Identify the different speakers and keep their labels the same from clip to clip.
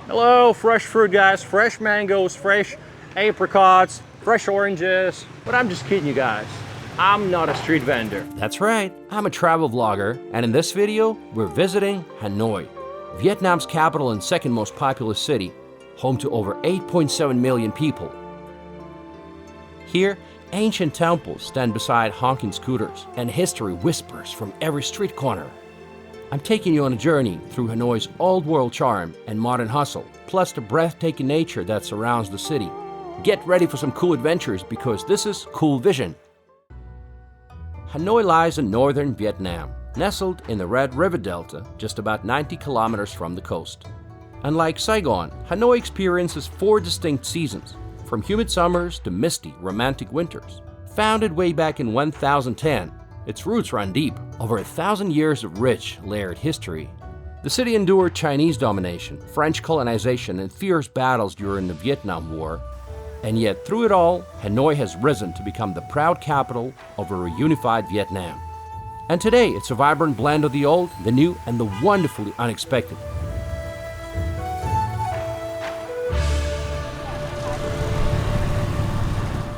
Speaker 1: Hello, fresh fruit guys, fresh mangoes, fresh apricots, fresh oranges. But I'm just kidding you guys. I'm not a street vendor.
Speaker 2: That's right, I'm a travel vlogger, and in this video, we're visiting Hanoi, Vietnam's capital and second most populous city, home to over 8.7 million people. Here, ancient temples stand beside honking scooters, and history whispers from every street corner. I'm taking you on a journey through Hanoi's old-world charm and modern hustle, plus the breathtaking nature that surrounds the city. Get ready for some cool adventures because this is Cool Vision. Hanoi lies in northern Vietnam, nestled in the Red River Delta, just about 90 kilometers from the coast. Unlike Saigon, Hanoi experiences 4 distinct seasons, from humid summers to misty, romantic winters. Founded way back in 1010, its roots run deep, over 1,000 years of rich, layered history. The city endured Chinese domination, French colonization, and fierce battles during the Vietnam War. And yet, through it all, Hanoi has risen to become the proud capital of a reunified Vietnam. And today, it's a vibrant blend of the old, the new, and the wonderfully unexpected.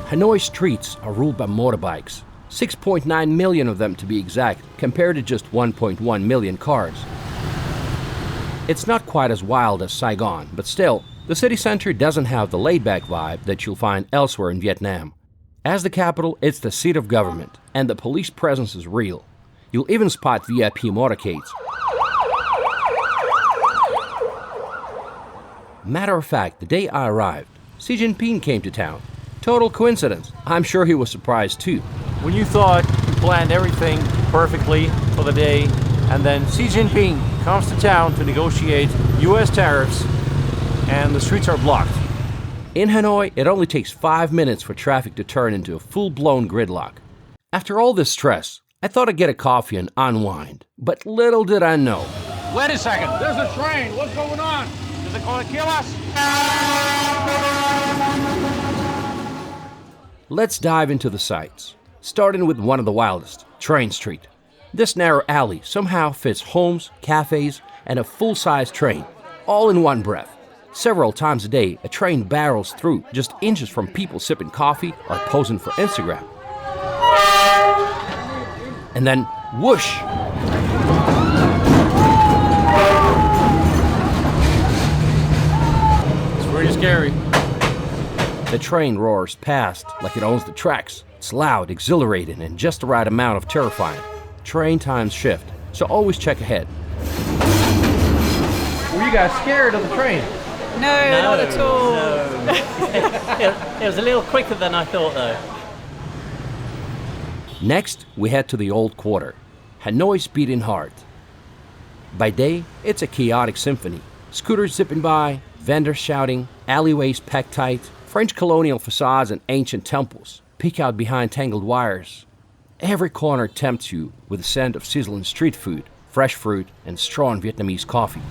Speaker 2: Hanoi streets are ruled by motorbikes, 6.9 million of them to be exact, compared to just 1.1 million cars. It's not quite as wild as Saigon, but still, the city center doesn't have the laid-back vibe that you'll find elsewhere in Vietnam. As the capital, it's the seat of government, and the police presence is real. You'll even spot VIP motorcades. Matter of fact, the day I arrived, Xi Jinping came to town. Total coincidence. I'm sure he was surprised too.
Speaker 1: When you thought you planned everything perfectly for the day, and then Xi Jinping comes to town to negotiate US tariffs, and the streets are blocked.
Speaker 2: In Hanoi, it only takes 5 minutes for traffic to turn into a full-blown gridlock. After all this stress, I thought I'd get a coffee and unwind. But little did I know.
Speaker 1: Wait a second, there's a train. What's going on? Is it going to kill us?
Speaker 2: Let's dive into the sights, starting with one of the wildest, Train Street. This narrow alley somehow fits homes, cafes, and a full-size train, all in one breath. Several times a day, a train barrels through just inches from people sipping coffee or posing for Instagram. And then, whoosh!
Speaker 1: It's pretty scary.
Speaker 2: The train roars past like it owns the tracks. It's loud, exhilarating, and just the right amount of terrifying. Train times shift, so always check ahead.
Speaker 1: Were you guys scared of the train?
Speaker 3: No, not at all.
Speaker 4: No. It was a little quicker than I thought, though.
Speaker 2: Next, we head to the Old Quarter, Hanoi's beating heart. By day, it's a chaotic symphony. Scooters zipping by, vendors shouting, alleyways packed tight, French colonial facades and ancient temples peek out behind tangled wires. Every corner tempts you with the scent of sizzling street food, fresh fruit, and strong Vietnamese coffee.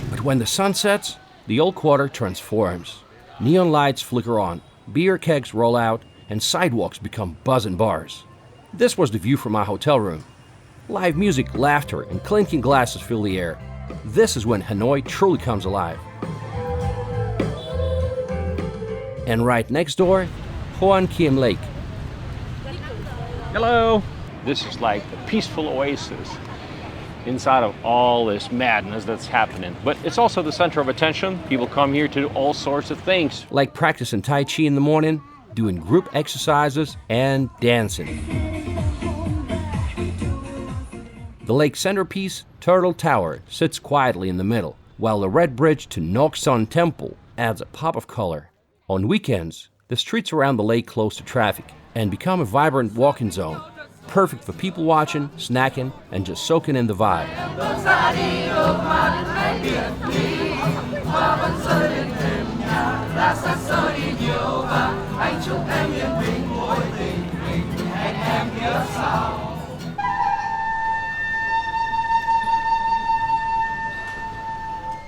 Speaker 2: But when the sun sets, the Old Quarter transforms. Neon lights flicker on, beer kegs roll out, and sidewalks become buzzing bars. This was the view from my hotel room. Live music, laughter, and clinking glasses fill the air. This is when Hanoi truly comes alive. And right next door, Hoan Kiem Lake.
Speaker 1: Hello. This is like a peaceful oasis inside of all this madness that's happening. But it's also the center of attention. People come here to do all sorts of things.
Speaker 2: Like practicing Tai Chi in the morning, doing group exercises, and dancing. The lake's centerpiece, Turtle Tower, sits quietly in the middle, while the red bridge to Nok Son Temple adds a pop of color. On weekends, the streets around the lake close to traffic and become a vibrant walking zone, perfect for people watching, snacking, and just soaking in the vibe.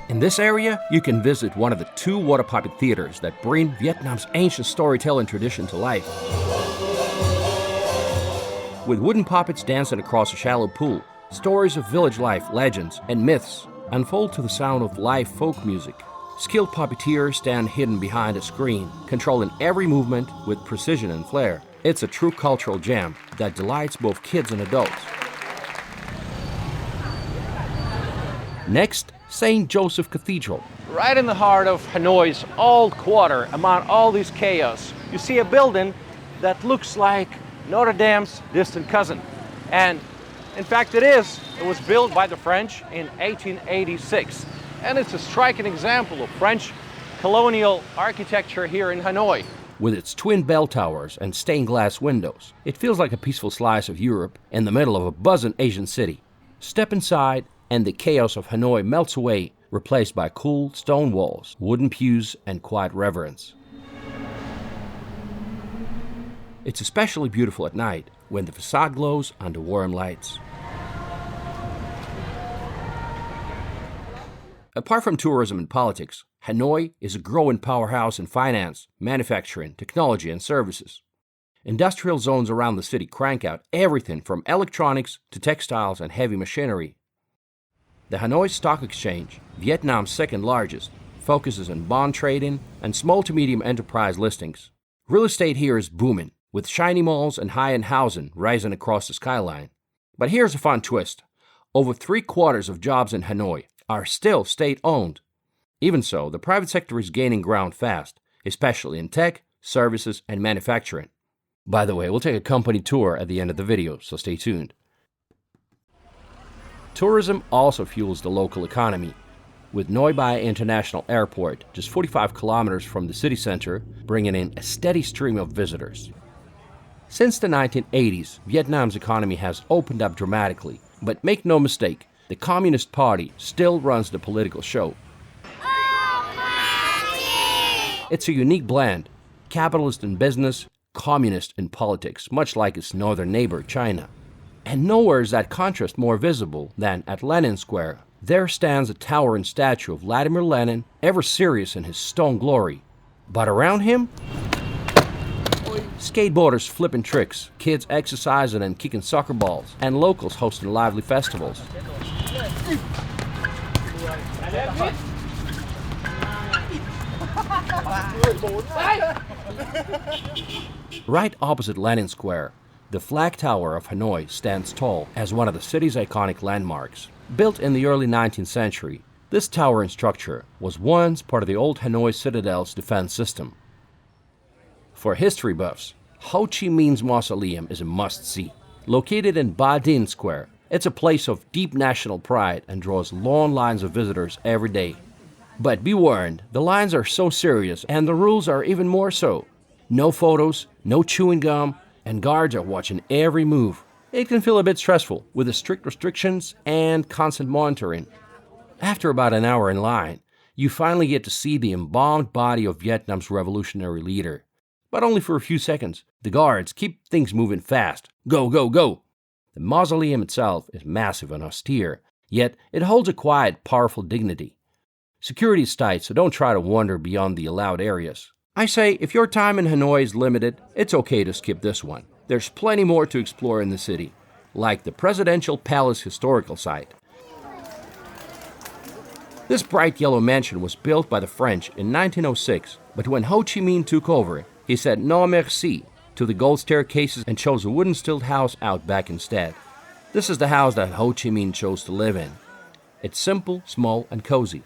Speaker 2: In this area, you can visit one of the 2 water puppet theaters that bring Vietnam's ancient storytelling tradition to life. With wooden puppets dancing across a shallow pool, stories of village life, legends, and myths unfold to the sound of live folk music. Skilled puppeteers stand hidden behind a screen, controlling every movement with precision and flair. It's a true cultural jam that delights both kids and adults. Next, St. Joseph Cathedral.
Speaker 1: Right in the heart of Hanoi's old quarter, among all this chaos, you see a building that looks like Notre Dame's distant cousin. And in fact it is. It was built by the French in 1886. And it's a striking example of French colonial architecture here in Hanoi.
Speaker 2: With its twin bell towers and stained glass windows, it feels like a peaceful slice of Europe in the middle of a buzzing Asian city. Step inside and the chaos of Hanoi melts away, replaced by cool stone walls, wooden pews, and quiet reverence. It's especially beautiful at night when the facade glows under warm lights. Apart from tourism and politics, Hanoi is a growing powerhouse in finance, manufacturing, technology, and services. Industrial zones around the city crank out everything from electronics to textiles and heavy machinery. The Hanoi Stock Exchange, Vietnam's second largest, focuses on bond trading and small to medium enterprise listings. Real estate here is booming, with shiny malls and high-end housing rising across the skyline. But here's a fun twist. Over 3/4 of jobs in Hanoi are still state-owned. Even so, the private sector is gaining ground fast, especially in tech, services, and manufacturing. By the way, we'll take a company tour at the end of the video, so stay tuned. Tourism also fuels the local economy, with Noi Bai International Airport just 45 kilometers from the city center, bringing in a steady stream of visitors. Since the 1980s, Vietnam's economy has opened up dramatically, but make no mistake, the Communist Party still runs the political show. It's a unique blend, capitalist in business, communist in politics, much like its northern neighbor, China. And nowhere is that contrast more visible than at Lenin Square. There stands a towering statue of Vladimir Lenin, ever serious in his stone glory. But around him, skateboarders flipping tricks, kids exercising and kicking soccer balls, and locals hosting lively festivals. Right opposite Lenin Square, the Flag Tower of Hanoi stands tall as one of the city's iconic landmarks. Built in the early 19th century, this towering structure was once part of the old Hanoi Citadel's defense system. For history buffs, Ho Chi Minh's Mausoleum is a must-see. Located in Bai Dinh Square, it's a place of deep national pride and draws long lines of visitors every day. But be warned, the lines are so serious and the rules are even more so. No photos, no chewing gum, and guards are watching every move. It can feel a bit stressful with the strict restrictions and constant monitoring. After about an hour in line, you finally get to see the embalmed body of Vietnam's revolutionary leader. But only for a few seconds. The guards keep things moving fast. Go, go, go! The mausoleum itself is massive and austere, yet it holds a quiet, powerful dignity. Security is tight, so don't try to wander beyond the allowed areas. I say, if your time in Hanoi is limited, it's okay to skip this one. There's plenty more to explore in the city, like the Presidential Palace Historical Site. This bright yellow mansion was built by the French in 1906, but when Ho Chi Minh took over, he said non merci to the gold staircases and chose a wooden stilled house out back instead. This is the house that Ho Chi Minh chose to live in. It's simple, small, and cozy.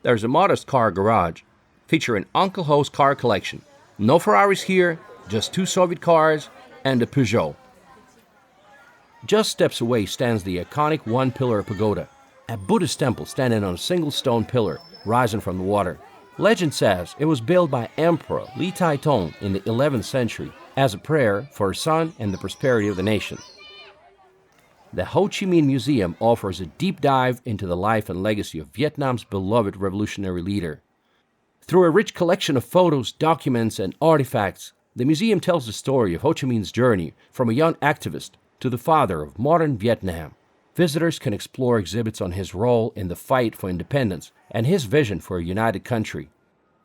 Speaker 2: There's a modest car garage featuring Uncle Ho's car collection. No Ferraris here, just 2 Soviet cars and a Peugeot. Just steps away stands the iconic Pillar Pagoda, a Buddhist temple standing on a single stone pillar rising from the water. Legend says it was built by Emperor Li Taitung in the 11th century as a prayer for his son and the prosperity of the nation. The Ho Chi Minh Museum offers a deep dive into the life and legacy of Vietnam's beloved revolutionary leader. Through a rich collection of photos, documents, and artifacts, the museum tells the story of Ho Chi Minh's journey from a young activist to the father of modern Vietnam. Visitors can explore exhibits on his role in the fight for independence and his vision for a united country.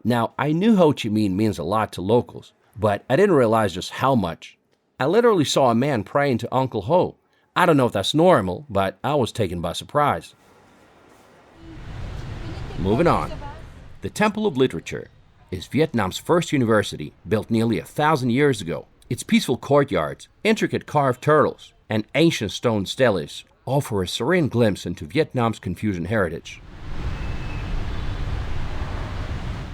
Speaker 2: Now, I knew Ho Chi Minh means a lot to locals, but I didn't realize just how much. I literally saw a man praying to Uncle Ho. I don't know if that's normal, but I was taken by surprise. Moving on. The Temple of Literature is Vietnam's first university, built nearly 1,000 years ago. Its peaceful courtyards, intricate carved turtles, and ancient stone steles offer a serene glimpse into Vietnam's Confucian heritage.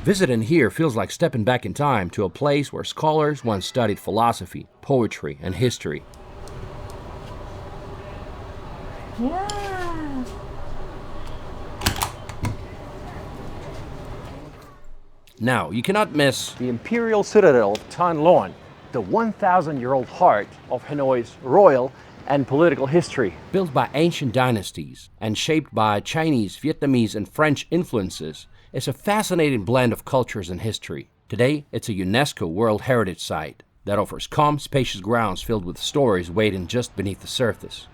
Speaker 2: Visiting here feels like stepping back in time to a place where scholars once studied philosophy, poetry, and history.
Speaker 3: Yeah.
Speaker 2: Now, you cannot miss
Speaker 1: The Imperial Citadel of Thanh Loan, the 1,000-year-old heart of Hanoi's royal and political history.
Speaker 2: built by ancient dynasties and shaped by Chinese, Vietnamese, and French influences, is a fascinating blend of cultures and history. Today, it's a UNESCO World Heritage Site that offers calm, spacious grounds filled with stories waiting just beneath the surface.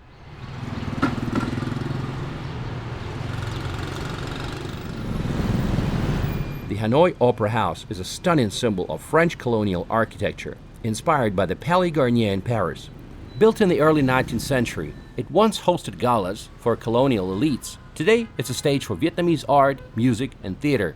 Speaker 2: The Hanoi Opera House is a stunning symbol of French colonial architecture, inspired by the Palais Garnier in Paris. Built in the early 19th century, it once hosted galas for colonial elites. Today, it's a stage for Vietnamese art, music, and theater.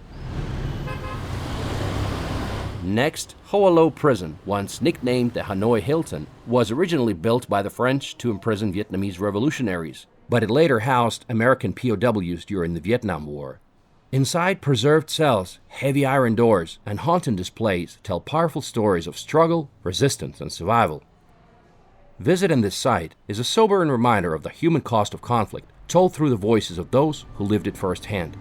Speaker 2: Next, Hoa Lo Prison, once nicknamed the Hanoi Hilton, was originally built by the French to imprison Vietnamese revolutionaries, but it later housed American POWs during the Vietnam War. Inside, preserved cells, heavy iron doors, and haunting displays tell powerful stories of struggle, resistance, and survival. Visiting this site is a sobering reminder of the human cost of conflict, told through the voices of those who lived it firsthand.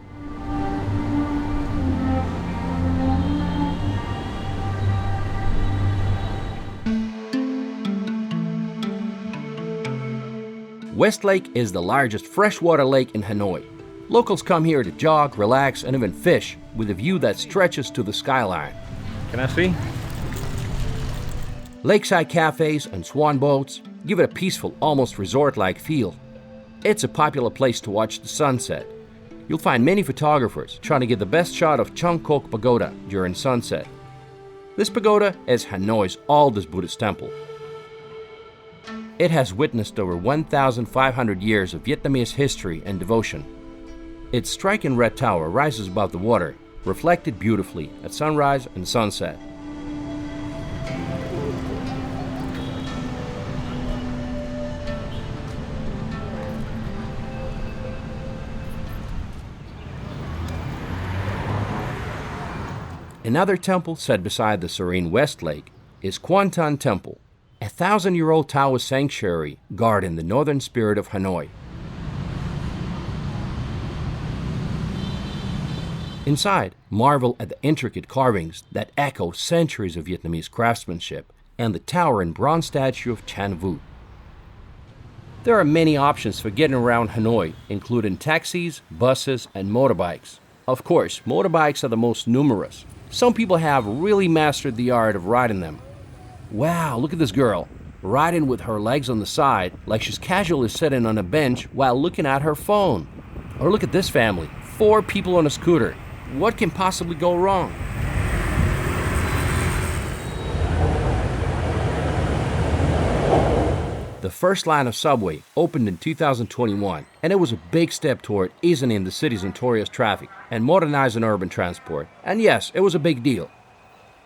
Speaker 2: West Lake is the largest freshwater lake in Hanoi. Locals come here to jog, relax, and even fish with a view that stretches to the skyline.
Speaker 1: Can I see?
Speaker 2: Lakeside cafes and swan boats give it a peaceful, almost resort-like feel. It's a popular place to watch the sunset. You'll find many photographers trying to get the best shot of Chung Kok Pagoda during sunset. This pagoda is Hanoi's oldest Buddhist temple. It has witnessed over 1,500 years of Vietnamese history and devotion. Its striking red tower rises above the water, reflected beautifully at sunrise and sunset. Another temple set beside the serene West Lake is Quan Temple, a 1,000-year-old Taoist sanctuary guarding the northern spirit of Hanoi. Inside, marvel at the intricate carvings that echo centuries of Vietnamese craftsmanship and the towering bronze statue of Chan Vu. There are many options for getting around Hanoi, including taxis, buses, and motorbikes. Of course, motorbikes are the most numerous. Some people have really mastered the art of riding them. Wow, look at this girl, riding with her legs on the side like she's casually sitting on a bench while looking at her phone. Or look at this family, 4 people on a scooter. What can possibly go wrong? The first line of subway opened in 2021, and it was a big step toward easing in the city's notorious traffic and modernizing urban transport. And yes, it was a big deal.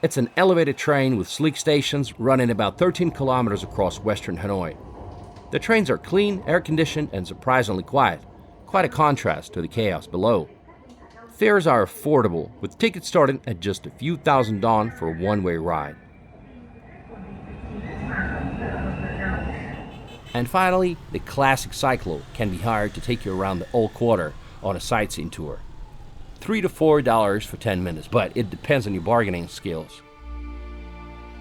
Speaker 2: It's an elevated train with sleek stations running about 13 kilometers across western Hanoi. The trains are clean, air-conditioned, and surprisingly quiet, quite a contrast to the chaos below. Fares are affordable, with tickets starting at just a few thousand dong for a one-way ride. And finally, the classic cyclo can be hired to take you around the old quarter on a sightseeing tour. $3 to $4 for 10 minutes, but it depends on your bargaining skills.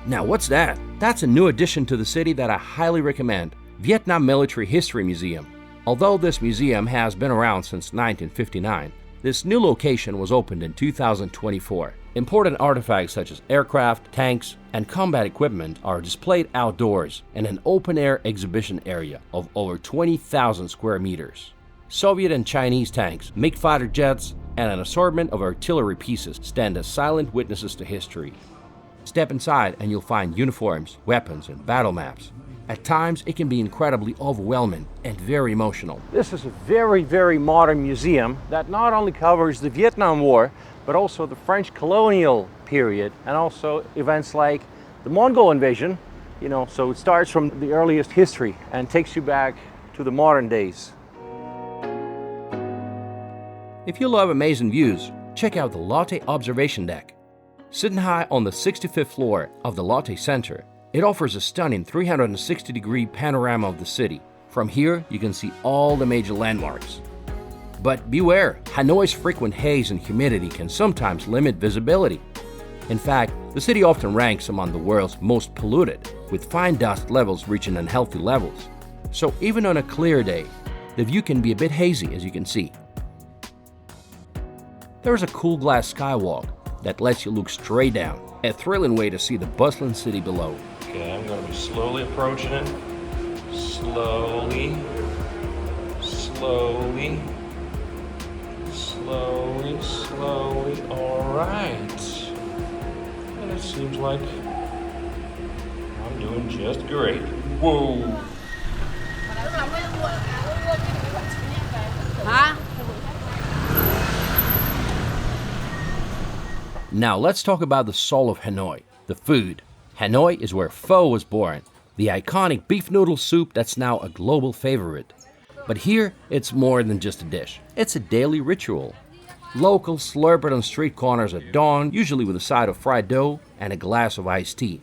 Speaker 2: Now, what's that? That's a new addition to the city that I highly recommend, Vietnam Military History Museum. Although this museum has been around since 1959, this new location was opened in 2024. Important artifacts such as aircraft, tanks, and combat equipment are displayed outdoors in an open-air exhibition area of over 20,000 square meters. Soviet and Chinese tanks, MiG fighter jets, and an assortment of artillery pieces stand as silent witnesses to history. Step inside and you'll find uniforms, weapons, and battle maps. At times, it can be incredibly overwhelming and very emotional.
Speaker 1: This is a very, very modern museum that not only covers the Vietnam War, but also the French colonial period, and also events like the Mongol invasion. So it starts from the earliest history and takes you back to the modern days.
Speaker 2: If you love amazing views, check out the Lotte observation deck. Sitting high on the 65th floor of the Lotte Center, it offers a stunning 360-degree panorama of the city. From here, you can see all the major landmarks. But beware, Hanoi's frequent haze and humidity can sometimes limit visibility. In fact, the city often ranks among the world's most polluted, with fine dust levels reaching unhealthy levels. So even on a clear day, the view can be a bit hazy, as you can see. There is a cool glass skywalk that lets you look straight down, a thrilling way to see the bustling city below.
Speaker 1: Okay, I'm going to be slowly approaching it. Slowly. Slowly. Slowly, slowly. All right. And it seems like I'm doing just great. Whoa.
Speaker 2: Now let's talk about the soul of Hanoi, the food. Hanoi is where pho was born, the iconic beef noodle soup that's now a global favorite. But here, it's more than just a dish. It's a daily ritual. Locals slurp it on street corners at dawn, usually with a side of fried dough and a glass of iced tea.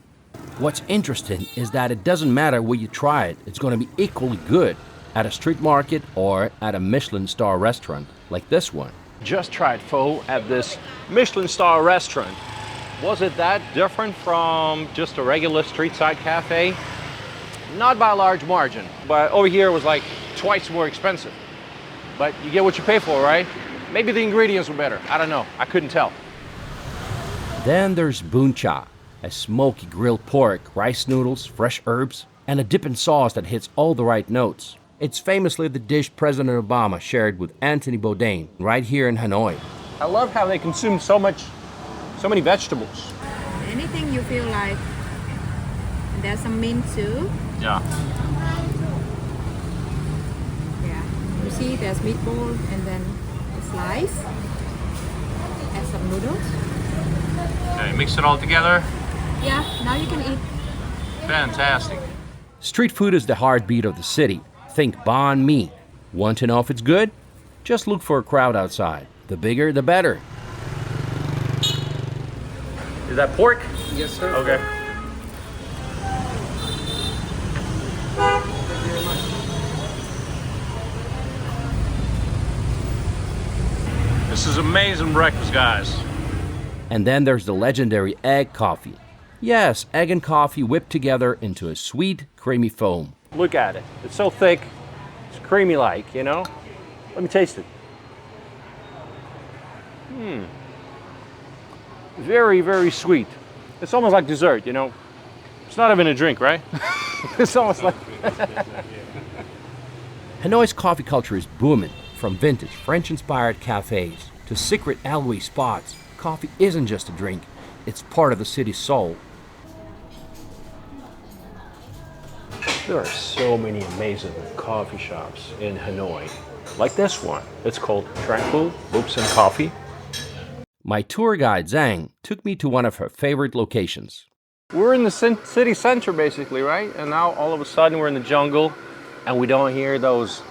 Speaker 2: What's interesting is that it doesn't matter where you try it, it's going to be equally good at a street market or at a Michelin star restaurant like this one.
Speaker 1: Just tried pho at this Michelin star restaurant. Was it that different from just a regular street side cafe? Not by a large margin, but over here it was like twice more expensive. But you get what you pay for, right? Maybe the ingredients were better. I don't know. I couldn't tell.
Speaker 2: Then there's bun cha, a smoky grilled pork, rice noodles, fresh herbs, and a dipping sauce that hits all the right notes. It's famously the dish President Obama shared with Anthony Bourdain right here in Hanoi.
Speaker 1: I love how they consume so many vegetables.
Speaker 3: Anything you feel like. There's some mint too.
Speaker 1: Yeah.
Speaker 3: Yeah. You see there's meatball and then a slice. Add some noodles.
Speaker 1: Okay, mix it all together.
Speaker 3: Yeah, now you can eat.
Speaker 1: Fantastic.
Speaker 2: Street food is the heartbeat of the city. Think banh mi. Want to know if it's good? Just look for a crowd outside. The bigger, the better.
Speaker 1: Is that pork?
Speaker 5: Yes, sir.
Speaker 1: Okay. This is amazing breakfast, guys.
Speaker 2: And then there's the legendary egg coffee. Yes, egg and coffee whipped together into a sweet, creamy foam.
Speaker 1: Look at it. It's so thick. It's creamy like, you know? Let me taste it. Very, very sweet. It's almost like dessert, you know? It's not even a drink, right? It's almost like...
Speaker 2: Hanoi's coffee culture is booming. From vintage French-inspired cafes to secret alleyway spots, coffee isn't just a drink, it's part of the city's soul.
Speaker 1: There are so many amazing coffee shops in Hanoi. Like this one. It's called Tranquil Books and Coffee.
Speaker 2: My tour guide Zhang took me to one of her favorite locations.
Speaker 1: We're in the city center basically, right? And now all of a sudden we're in the jungle and we don't hear those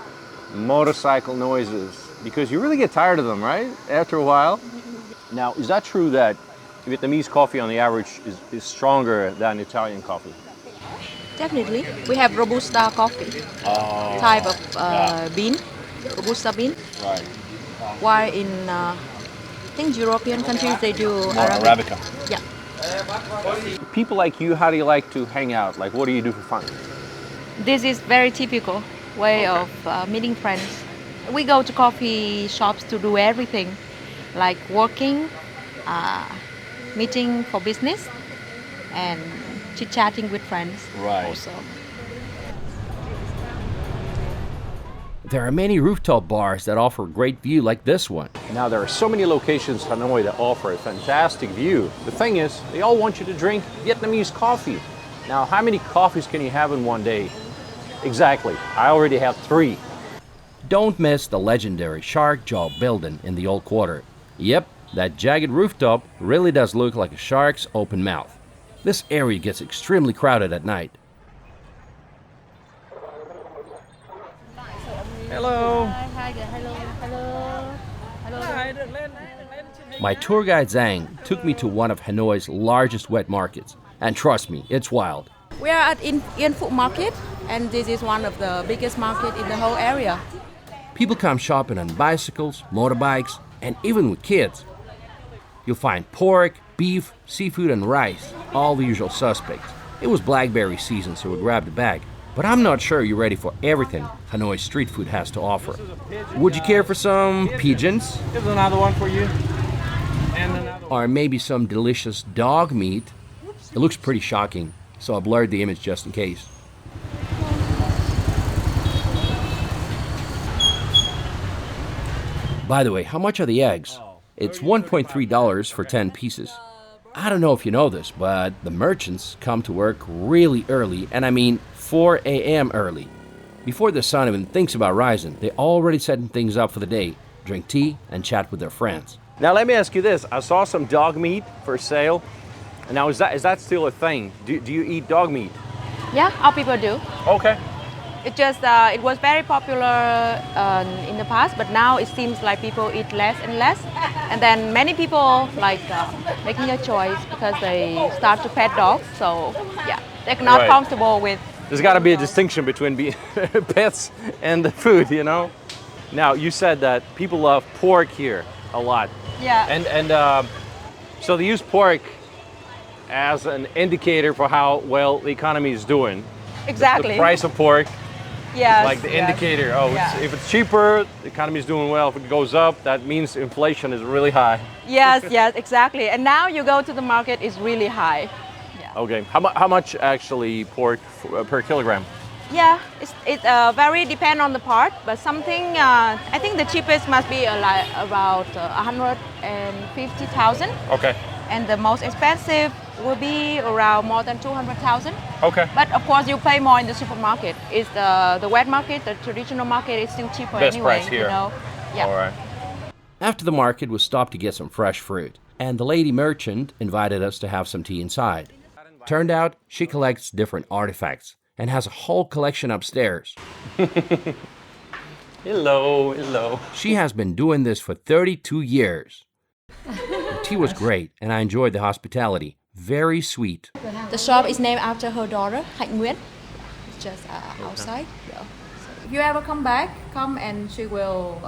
Speaker 1: motorcycle noises because you really get tired of them, right? After a while. Now, is that true that Vietnamese coffee on the average is stronger than Italian coffee?
Speaker 6: Definitely. We have Robusta coffee, type of bean, Robusta bean.
Speaker 1: Right.
Speaker 6: While in, I think European countries, they do
Speaker 1: Arabica.
Speaker 6: Yeah.
Speaker 1: People like you, how do you like to hang out? Like, what do you do for fun?
Speaker 6: This is very typical way of meeting friends. We go to coffee shops to do everything, like working, meeting for business and chit-chatting with friends.
Speaker 1: Right.
Speaker 6: Also.
Speaker 2: There are many rooftop bars that offer a great view like this one.
Speaker 1: Now, there are so many locations in Hanoi that offer a fantastic view. The thing is, they all want you to drink Vietnamese coffee. Now, how many coffees can you have in one day? Exactly. I already have 3.
Speaker 2: Don't miss the legendary Shark Jaw building in the Old Quarter. Yep, that jagged rooftop really does look like a shark's open mouth. This area gets extremely crowded at night.
Speaker 1: Hello.
Speaker 2: My tour guide Zhang took me to one of Hanoi's largest wet markets. And trust me, it's wild.
Speaker 6: We are at Yên Phụ Market, and this is one of the biggest market in the whole area.
Speaker 2: People come shopping on bicycles, motorbikes, and even with kids. You'll find pork, beef, seafood, and rice, all the usual suspects. It was blackberry season, so we grabbed a bag. But I'm not sure you're ready for everything Hanoi street food has to offer. Would you care for some pigeons?
Speaker 1: Here's another one for you. And another one.
Speaker 2: Or maybe some delicious dog meat? It looks pretty shocking, so I blurred the image just in case. By the way, how much are the eggs? It's $1.3 for 10 pieces. I don't know if you know this, but the merchants come to work really early, and I mean 4 a.m. early. Before the sun even thinks about rising, they're already setting things up for the day, drink tea, and chat with their friends.
Speaker 1: Now, let me ask you this. I saw some dog meat for sale. Now, is that still a thing? Do you eat dog meat?
Speaker 6: Yeah, our people do.
Speaker 1: Okay.
Speaker 6: It just it was very popular in the past, but now it seems like people eat less and less. And then many people like making a choice because they start to pet dogs. So yeah, they're not
Speaker 1: Right.
Speaker 6: comfortable with.
Speaker 1: There's got to be a distinction between pets and the food, you know? Now, you said that people love pork here a lot.
Speaker 6: Yeah.
Speaker 1: And so they use pork as an indicator for how well the economy is doing.
Speaker 6: Exactly.
Speaker 1: The price of pork,
Speaker 6: Yes,
Speaker 1: like the
Speaker 6: yes.
Speaker 1: indicator. Oh,
Speaker 6: Yeah.
Speaker 1: if it's cheaper, the economy is doing well. If it goes up, that means inflation is really high.
Speaker 6: Yes, yes, exactly. And now you go to the market, it's really high. Yeah.
Speaker 1: Okay. How much actually pork per kilogram?
Speaker 6: Yeah, it very depend on the part, but something I think the cheapest must be like about 150,000,
Speaker 1: Okay.
Speaker 6: and the most expensive will be around more than 200,000.
Speaker 1: Okay.
Speaker 6: But of course, you pay more in the supermarket. Is the wet market, the traditional market, is still cheaper
Speaker 1: Best
Speaker 6: anyway.
Speaker 1: price here.
Speaker 6: You know? Yeah.
Speaker 1: All right.
Speaker 2: After the market, we stopped to get some fresh fruit, and the lady merchant invited us to have some tea inside. Turned out, she collects different artifacts and has a whole collection upstairs.
Speaker 1: Hello, hello.
Speaker 2: She has been doing this for 32 years. The tea was great, and I enjoyed the hospitality. Very sweet.
Speaker 6: The shop is named after her daughter, Hạnh Nguyễn. It's just outside. Yeah. So if you ever come back, come and she will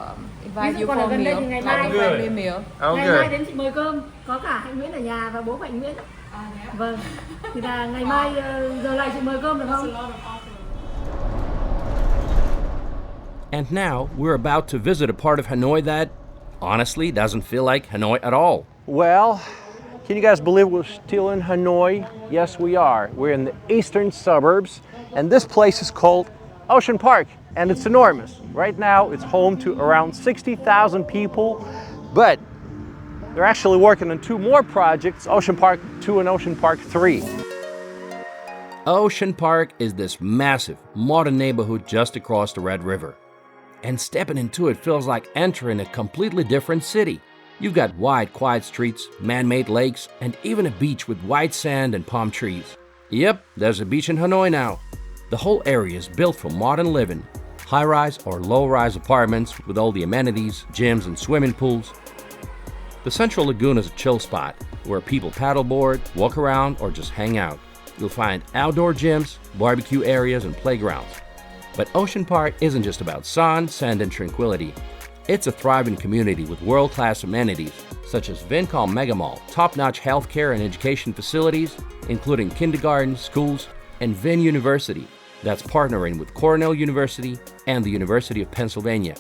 Speaker 6: invite you for a meal, like a family meal.
Speaker 1: Oh,
Speaker 5: Ngày mai
Speaker 1: good.
Speaker 5: đến chị mời cơm, có cả Hạnh Nguyễn ở nhà và bố của Hạnh Nguyễn. Vâng, thì là ngày mai giờ lại chị mời cơm được không?
Speaker 2: And now, we're about to visit a part of Hanoi that, honestly, doesn't feel like Hanoi at all.
Speaker 1: Well, can you guys believe we're still in Hanoi? Yes, we are. We're in the eastern suburbs, and this place is called Ocean Park, and it's enormous. Right now, it's home to around 60,000 people, but they're actually working on 2 more projects, Ocean Park 2 and Ocean Park 3.
Speaker 2: Ocean Park is this massive, modern neighborhood just across the Red River. And stepping into it feels like entering a completely different city. You've got wide, quiet streets, man-made lakes, and even a beach with white sand and palm trees. Yep, there's a beach in Hanoi now. The whole area is built for modern living. High-rise or low-rise apartments with all the amenities, gyms, and swimming pools. The Central Lagoon is a chill spot where people paddleboard, walk around, or just hang out. You'll find outdoor gyms, barbecue areas, and playgrounds. But Ocean Park isn't just about sun, sand, and tranquility. It's a thriving community with world-class amenities, such as Vincom Mega Mall, top-notch healthcare and education facilities, including kindergartens, schools, and Vin University, that's partnering with Cornell University and the University of Pennsylvania.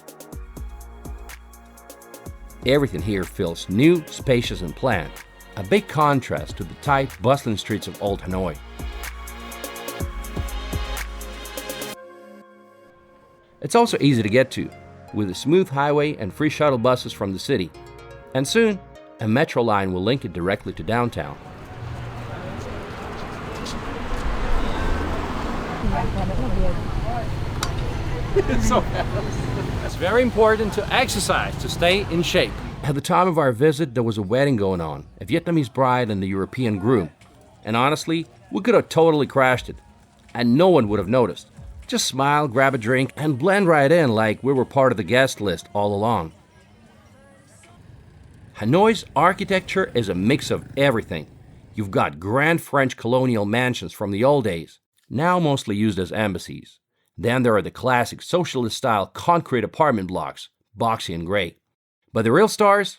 Speaker 2: Everything here feels new, spacious, and planned. a big contrast to the tight, bustling streets of old Hanoi. It's also easy to get to, with a smooth highway and free shuttle buses from the city. And soon, a metro line will link it directly to downtown. It's very important to exercise to stay in shape. At the time of our visit, there was a wedding going on, a Vietnamese bride and the European groom. And honestly, we could have totally crashed it, and no one would have noticed. Just smile, grab a drink, and blend right in like we were part of the guest list all along. Hanoi's architecture is a mix of everything. You've got grand French colonial mansions from the old days, now mostly used as embassies. Then there are the classic socialist-style concrete apartment blocks, boxy and gray. But the real stars?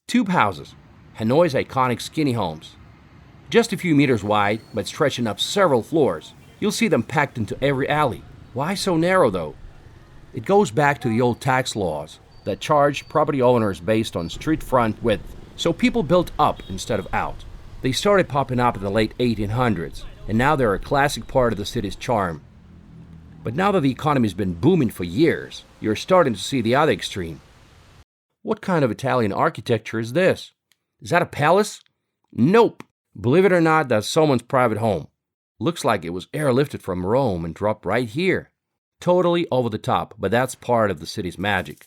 Speaker 2: Tube houses, Hanoi's iconic skinny homes. Just a few meters wide, but stretching up several floors. You'll see them packed into every alley. Why so narrow, though? It goes back to the old tax laws that charged property owners based on street front width, so people built up instead of out. They started popping up in the late 1800s, and now they're a classic part of the city's charm. But now that the economy's been booming for years, you're starting to see the other extreme. What kind of Italian architecture is this? Is that a palace? Nope. Believe it or not, that's someone's private home. Looks like it was airlifted from Rome and dropped right here. Totally over the top, but that's part of the city's magic.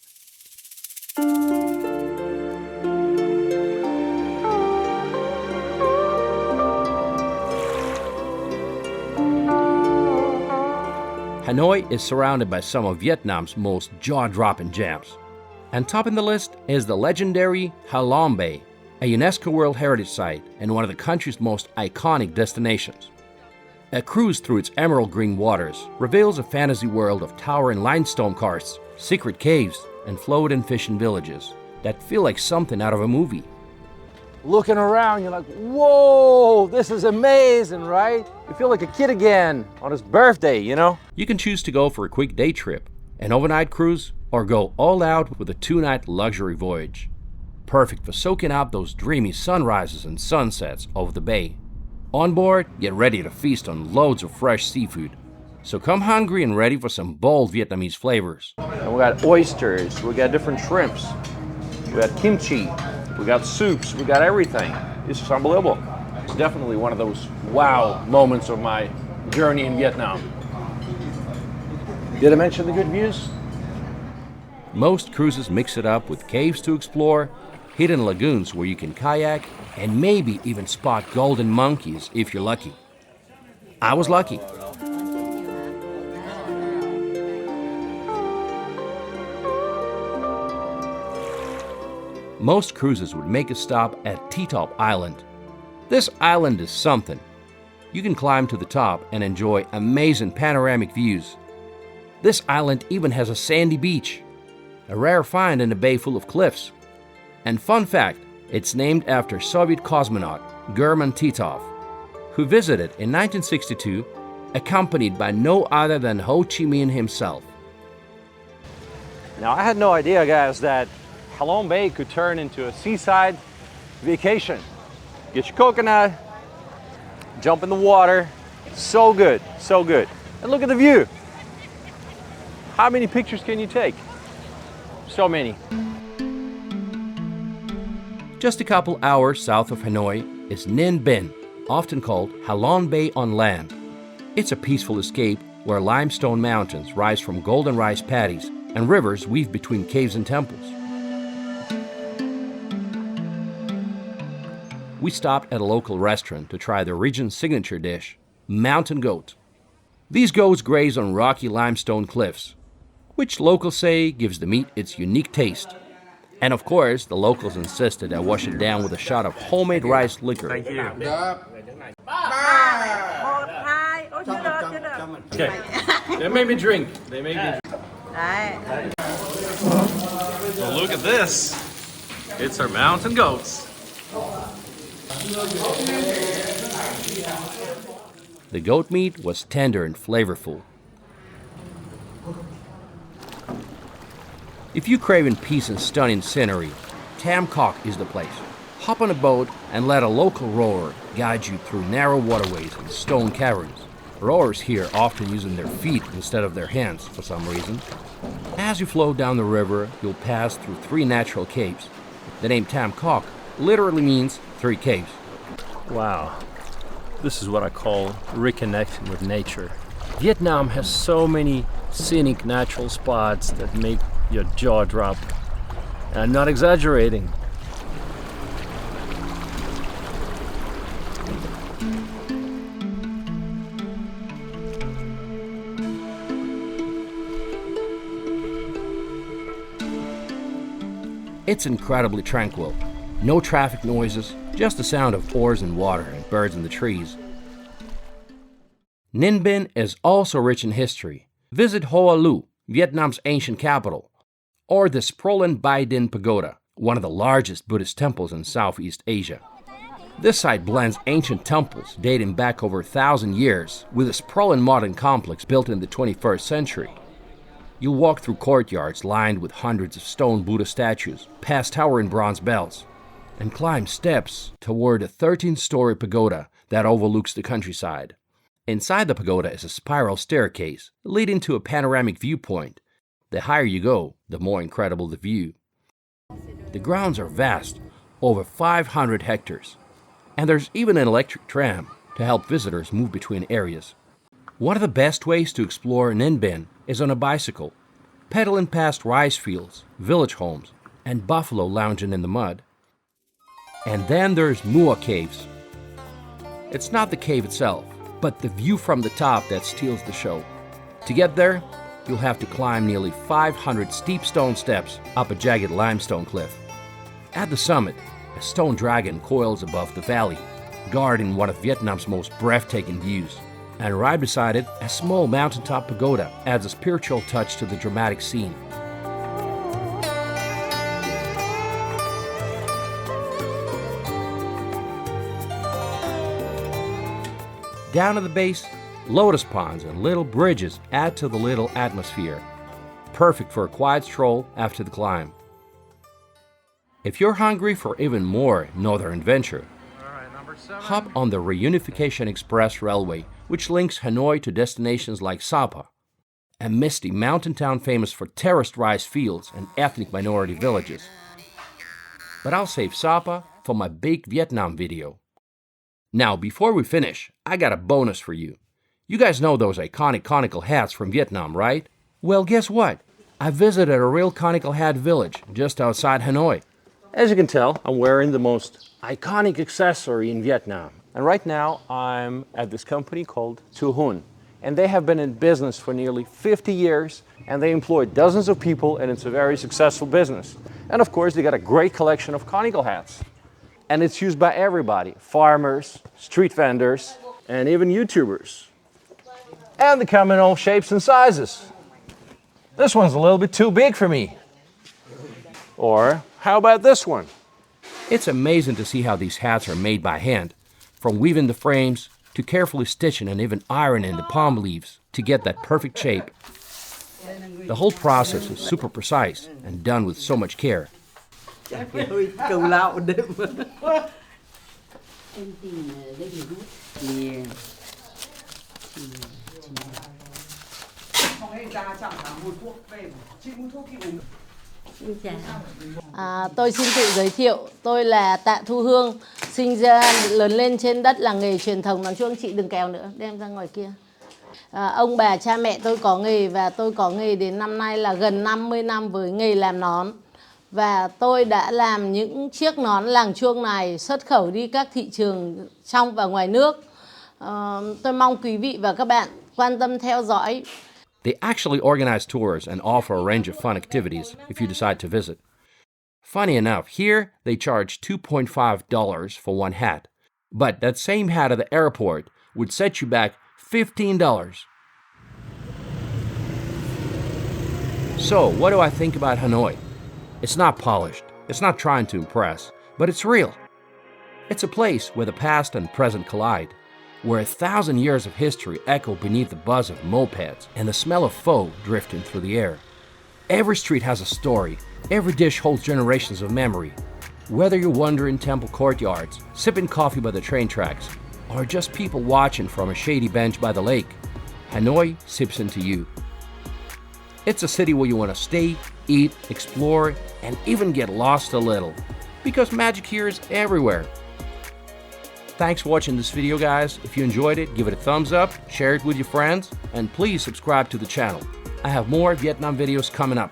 Speaker 2: Hanoi is surrounded by some of Vietnam's most jaw-dropping gems. And topping the list is the legendary Ha Long Bay, a UNESCO World Heritage Site and one of the country's most iconic destinations. A cruise through its emerald green waters reveals a fantasy world of towering limestone karsts, secret caves, and floating fishing villages that feel like something out of a movie.
Speaker 1: Looking around, you're like, whoa, this is amazing, right? You feel like a kid again on his birthday, you know?
Speaker 2: You can choose to go for a quick day trip, an overnight cruise, or go all out with a 2-night luxury voyage. Perfect for soaking up those dreamy sunrises and sunsets over the bay. On board, get ready to feast on loads of fresh seafood. So come hungry and ready for some bold Vietnamese flavors.
Speaker 1: And we got oysters, we got different shrimps, we got kimchi, we got soups, we got everything. This is unbelievable. It's definitely one of those wow moments of my journey in Vietnam. Did I mention the good views?
Speaker 2: Most cruises mix it up with caves to explore, hidden lagoons where you can kayak, and maybe even spot golden monkeys if you're lucky. I was lucky. Most cruises would make a stop at T-Top Island. This island is something. You can climb to the top and enjoy amazing panoramic views. This island even has a sandy beach, a rare find in a bay full of cliffs. And fun fact, it's named after Soviet cosmonaut German Titov, who visited in 1962, accompanied by no other than Ho Chi Minh himself.
Speaker 1: Now, I had no idea, guys, that Ha Long Bay could turn into a seaside vacation. Get your coconut, jump in the water. So good, so good. And look at the view. How many pictures can you take? So many.
Speaker 2: Just a couple hours south of Hanoi is Ninh Bình, often called Ha Long Bay on land. It's a peaceful escape where limestone mountains rise from golden rice paddies and rivers weave between caves and temples. We stopped at a local restaurant to try the region's signature dish, mountain goat. These goats graze on rocky limestone cliffs, which locals say gives the meat its unique taste. And of course, the locals insisted I wash it down with a shot of homemade rice liquor.
Speaker 4: Thank you.
Speaker 2: Okay. They made me drink.
Speaker 1: So look at this. It's our mountain goats.
Speaker 2: The goat meat was tender and flavorful. If you're craving peace and stunning scenery, Tam Kok is the place. Hop on a boat and let a local rower guide you through narrow waterways and stone caverns. Rowers here often using their feet instead of their hands for some reason. As you float down the river, you'll pass through 3 natural caves. The name Tam Kok literally means 3 caves.
Speaker 4: Wow. This is what I call reconnection with nature. Vietnam has so many scenic natural spots that make your jaw drop. And I'm not exaggerating.
Speaker 2: It's incredibly tranquil. No traffic noises, just the sound of oars in water and birds in the trees. Ninh Bình is also rich in history. Visit Hoa Lo, Vietnam's ancient capital, or the sprawling Bai Dinh Pagoda, one of the largest Buddhist temples in Southeast Asia. This site blends ancient temples dating back over 1,000 years with a sprawling modern complex built in the 21st century. You'll walk through courtyards lined with hundreds of stone Buddha statues, past towering bronze bells, and climb steps toward a 13-story pagoda that overlooks the countryside. Inside the pagoda is a spiral staircase leading to a panoramic viewpoint. The higher you go, the more incredible the view. The grounds are vast, over 500 hectares, and there's even an electric tram to help visitors move between areas. One of the best ways to explore Ninh Bình is on a bicycle, pedaling past rice fields, village homes, and buffalo lounging in the mud. And then there's Mua Caves. It's not the cave itself, but the view from the top that steals the show. To get there, you'll have to climb nearly 500 steep stone steps up a jagged limestone cliff. At the summit, a stone dragon coils above the valley, guarding one of Vietnam's most breathtaking views. And right beside it, a small mountaintop pagoda adds a spiritual touch to the dramatic scene. Down at the base, lotus ponds and little bridges add to the little atmosphere, perfect for a quiet stroll after the climb. If you're hungry for even more northern adventure, hop on the Reunification Express Railway, which links Hanoi to destinations like Sapa, a misty mountain town famous for terraced rice fields and ethnic minority villages. But I'll save Sapa for my big Vietnam video. Now, before we finish, I got a bonus for you. You guys know those iconic conical hats from Vietnam, right? Well, guess what? I visited a real conical hat village just outside Hanoi.
Speaker 1: As you can tell, I'm wearing the most iconic accessory in Vietnam. And right now, I'm at this company called Thu Hun. And they have been in business for nearly 50 years, and they employ dozens of people, and it's a very successful business. And of course, they got a great collection of conical hats. And it's used by everybody, farmers, street vendors, and even YouTubers. And they come in all shapes and sizes. This one's a little bit too big for me. Or how about this one?
Speaker 2: It's amazing to see how these hats are made by hand, from weaving the frames to carefully stitching and even ironing the palm leaves to get that perfect shape. The whole process is super precise and done with so much care.
Speaker 7: Tôi xin tự giới thiệu, tôi là Tạ Thu Hương, sinh ra lớn lên trên đất làng nghề truyền thống. Nói chung chị đừng kéo nữa, đem ra ngoài kia. Ông bà cha mẹ tôi có nghề và tôi có nghề đến năm nay là gần 50 năm với nghề làm nón. Và tôi đã làm những chiếc nón làng chuông này xuất khẩu đi các thị trường trong và ngoài nước. Tôi mong quý vị và các bạn quan tâm theo dõi.
Speaker 2: They actually organize tours and offer a range of fun activities if you decide to visit. Funny enough, here they charge $2.5 for one hat. But that same hat at the airport would set you back $15. So, what do I think about Hanoi? It's not polished, it's not trying to impress, but it's real. It's a place where the past and present collide, where 1,000 years of history echo beneath the buzz of mopeds and the smell of pho drifting through the air. Every street has a story, every dish holds generations of memory, Whether you're wandering temple courtyards, sipping coffee by the train tracks, or just people watching from a shady bench by the lake, Hanoi sips into you. It's a city where you want to stay, eat, explore, and even get lost a little, because magic here is everywhere. Thanks for watching this video, guys. If you enjoyed it, give it a thumbs up, share it with your friends, and please subscribe to the channel. I have more Vietnam videos coming up.